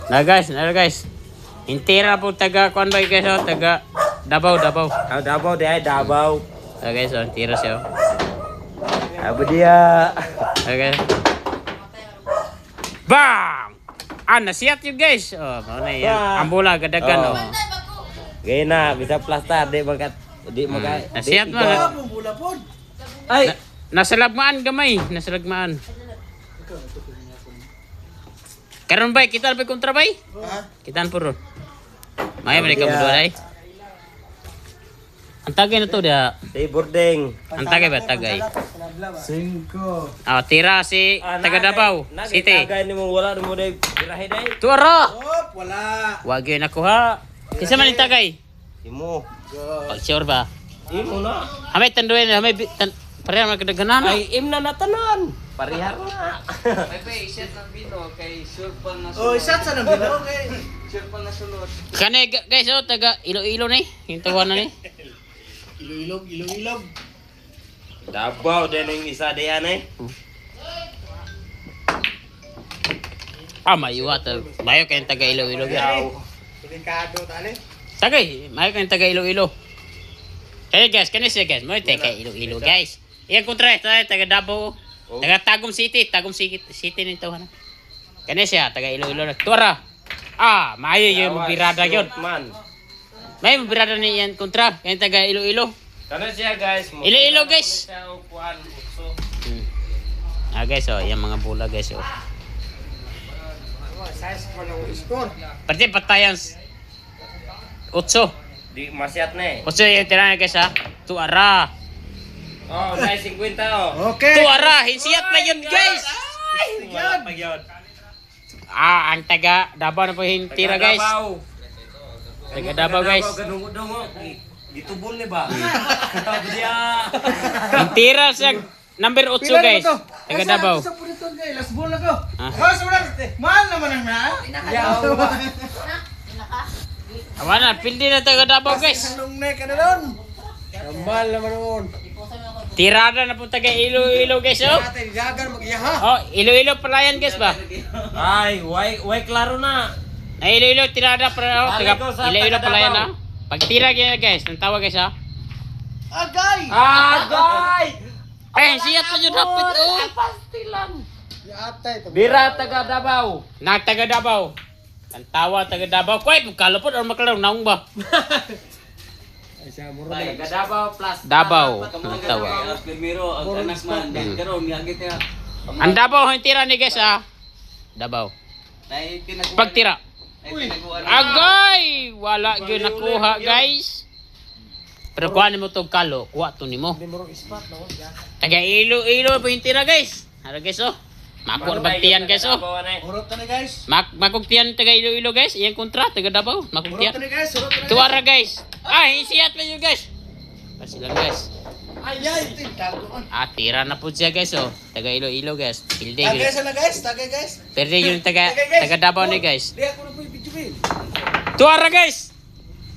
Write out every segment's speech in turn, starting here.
Na guys. Intira po taga kuan ba guys oh, taga Davao. Ah, Davao deh, Davao. Guys, oh, intira siya. Apa dia? Okay. Bam! Ah, nasiyat yun guys. Oh, ano yan. Ang bola gadagan oh. Gaya na, bisa plaster dek makat. Dek makat. Nasiyat mo. Ay, Nasalagmaan gamay, nasalagmaan. Karon bay, kita lebih kontra bay? Kitaan po ron. Maya mereka berdua ay. Ang tagay na to dia. di boarding. Ang tagay ba tagay? 5. Ah, tira si taga Davao City. Kagaya ni mo wala mo dek birahe dek. Tuara. Op, wala. Wag yun ako ha. Kisa man yung tagay? Imo. Pag sure ba? Imo na. Hamay tanduin, hamay pareha mga kadaganan. Ay, imna na tanan. Parihar na. Oh, isat sa nang bilo. Okay. Kani guys oh taga Iloilo ni, yung tawanan ni. Ilog. Davao deh yang isa dia nih. Ah, mayo ata. Mayo kay taga Iloilo gyud. Delikado tali. Tagay, mayo kay taga Iloilo. Kaya guys, kani siya guys, mo taga Iloilo guys. Iya kontra taga Davao. Taga Tagum City ni tawanan. Kani siya taga Iloilo. Tuara. Ah, mayo yung birada gyud. Man. May birada ni yan kontra kay taga Iloilo. Karena siya guys. Iloilo guys. Siya upuan bukso. Ah guys oh, yung mga bola guys oh. Size ko lang score. Pati patayan 8. Di masyat nih. 8 yung tira guys ha. Tuara. Oh, guys 50 oh. Okay. Tuara, hinsiyat na yun guys. Wala pa yun. Ah, ang taga Davao na po yung tira guys. Taga Davao guys. Ganungo-dungo. Ditubol nih ba? Apa dia? Yung tira siya number 8 guys. Taga Davao. Sa pulito guys, last ball na ko. Ah. Mas wala. Mahal naman ang na. Awa na, pildi na taga Davao guys. Anong neck na doon? Mahal naman noon. Tirada na po taga Iloilo guys oh. Ate, jagan mag-iyaha. Oh, Iloilo palayan guys ba? Ay, way klaro na. Na Iloilo tirada para oh, taga Alay ko sa Iloilo taga palayan Davao. na. Pag tira ganyan guys, nang tawa guys ha. Agay! Agay! Eh, siyat pa yun hapit oh. Ya ate, ito. Bira taga Davao. Nag taga Davao. Ang tawa taga Davao. Kuy, kalapot or maklaro naong ba? Ay, siya, muro na. Taga Davao plus Davao. Ang tawa. Primero ang anak man. Karon niagit ya. Ang Davao ang tira ni guys ha. Davao. Pagtira. Agay! Wala gyud nakuha guys. Pero kuha nimo tong kalo, kuha to nimo. Hindi muro spot no. Taga Iloilo po yung tira guys. Hara guys oh. Mako bagtiyan guys oh. Urot na guys. Makugtiyan taga Iloilo guys. Iyang kontra taga Davao. Urot Makugtiyan. na guys, urot na. Tuwara guys. Ah, isiyat pa yun guys. Pasilan guys. Ay, tagoan. Ah, tira na po siya guys oh. Taga Iloilo guys. Pilde Tagay guys. sana guys, tagay guys. Perde yung taga Davao ni guys. Di ako na po yung video bin. Tuwara guys.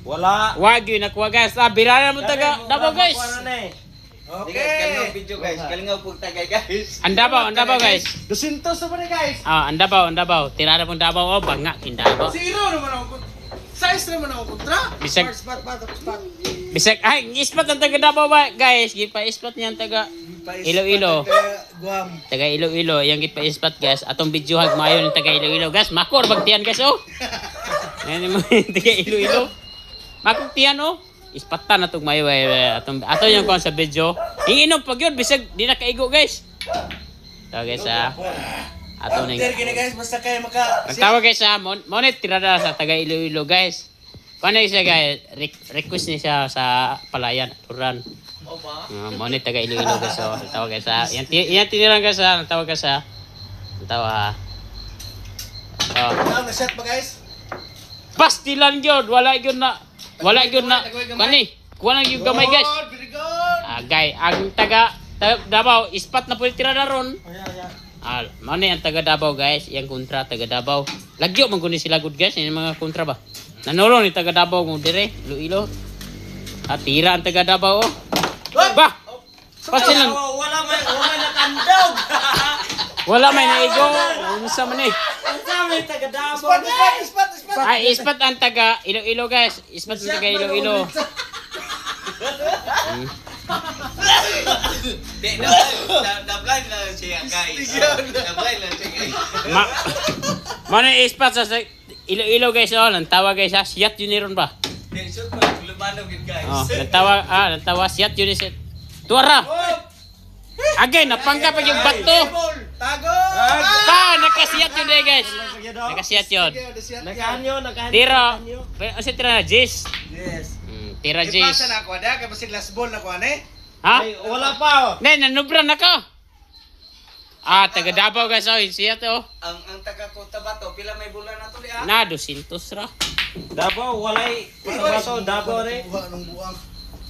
Wala. Wag yun nakuha guys. Ah, birara mo taga Davao guys. Okay. video guys. Kalingaw po tagay guys. Ang Davao guys. 200 naman guys. Ah, ang Davao. Tirada pong Davao oh, banga kin Davao. Zero naman ako. Size naman ako kontra. Bisag- Spot. Bisag ay, ispat ang taga Davao ba guys? Gipa ispat niyan taga Iloilo. Guam. Taga Iloilo, yang gipa ispat guys. Atong video hag maayo ng taga Iloilo guys. Makor bagtian guys oh. Yan mo taga Iloilo. Makor tiyan oh. Ispatan atong mayo atong ato yung kon sa video. Iinom pag yun bisag di na kaigo guys. So guys ato ning. Ter gini guys, basta kayo maka. Nagtawag guys sa monet tirada sa taga Iloilo guys. Paano siya guys? Request niya siya sa palayan, turan. Oh ba? Monet taga Iloilo guys. So, tawag guys sa yan tinirang guys sa tawag guys sa tawa. Oh. Na set ba guys? Pastilan gyud, wala gyud na. Kani, kuha lang yung gamay guys. Very good. Agay, ang taga Davao, ispat na po tirada ron. Ah, mao ni ang taga Davao guys, yang kontra taga Davao. Lagyo man kuno sila good guys, yung mga kontra ba. Nanolo ni taga Davao mo dire, Iloilo. At tira ang taga Davao. Ba. Pastilan. Wala may natandog. Wala may naigo. Unsa man eh. Unsa? may taga Davao. Ispat. Ay, ispat ang taga Iloilo guys. Ispat ang taga Iloilo. Na-blind lang siya guys. Na-blind lang siya guys. Mano yung ispat sa Iloilo guys oh. Nantawa guys ha. Siyat yun niron ba? Shoot mo, lumanong yun guys. Oh, nantawa siyat yun niron. Tuwara! Again, napangka pa yung bato. Tago! Nakasiyat yun eh guys. Nakasiyat yun. Nakaanyo. Tira. Kasi tira na Jis. Yes. Tira Jis. Ipasa na ako ada, kaya basig last ball na ko ane. Ha? Ay, wala pa. Ne, nanubra na ka. Taga Davao guys oh. Siyat oh. Ang taga Cotabato, pila may bulan na to di ah? Na, 200 ra. Davao, walay. Pasabato, Davao rin. Buha ng buwang.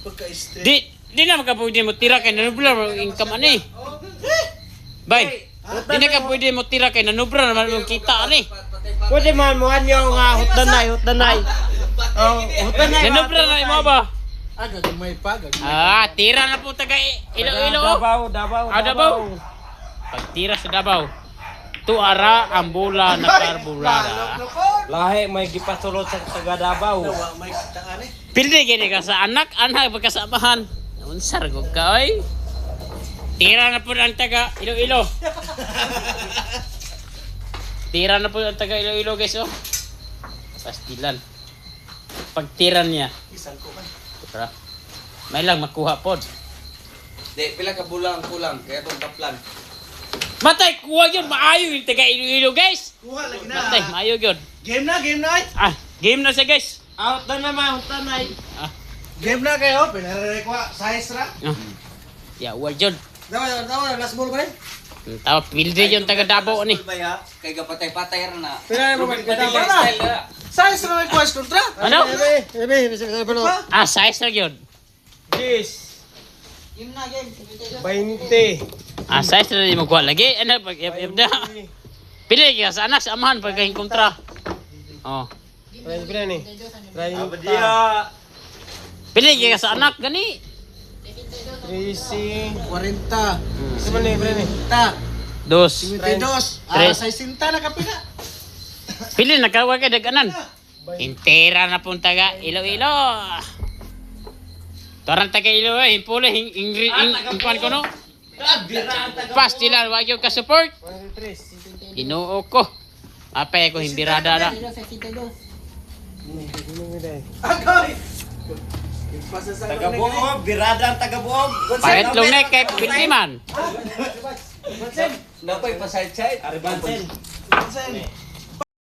Pagka-este. Di na makapwede mo tira kay nanubra mo income ani. Bay. Di na ka pwede mo tira kay nanubra naman mong kita ani. Pwede man mo anyo nga hutdanay. Oh, hutdanay. Nanubra na mo ba? Gagamay pa. Tira na po taga Iloilo oh. Davao. Davao. Pagtira sa Davao. Tuara ang bula na karburada. Lahi may gipasulot sa taga Davao. May taan eh. Pildi gini ka sa anak pagkasamahan. Unsar ko ka oy. Tira na po ang taga Iloilo. Tira na po ang taga Iloilo guys oh. Pastilan. Pagtira niya. Isang ko man. Tara. May lang makuha pod. Di, pila ka bulan kulang, kaya itong kaplan. Matay, kuha yun. Maayo yung taga Iloilo guys. Kuha lagi na. Matay, maayo yun. Game na ay. Game na siya guys. Hutdanay. Game na kayo. Pinarare ko size ra. Wala yun. Dawa, last ball ba rin? Tawa, pildi yung taga Davao ni. Ba ya? Kay gapatay-patay ra na. Pinarare mo ba? Style na. Size ra may quest kontra. Ano? Ebe, Size na yun. Jis. Game na game. 20. Size na di magkuha lagi. Ano, pag na. Pili ka sa anak, sa amahan, pagkain kontra. Oh. Dia. Pili ka sa anak, gani. 40. Sebenarnya berani. Ta. Dos. 22. Tres. Sa sinta na kapila. Pili, nakawa ka daganan. Intera na pong taga Iloilo. Torang taga Iloilo, himpula, hingkuan ko no. Pastilan, wag yung ka-support. Ginoo ko. Apay ko, himbirada na. Agoy. Pasa sa Taga-buog, birada ang taga-buog. Pahit long neck kay Pintiman. Napay pa side-side. Aribansen. Bansen.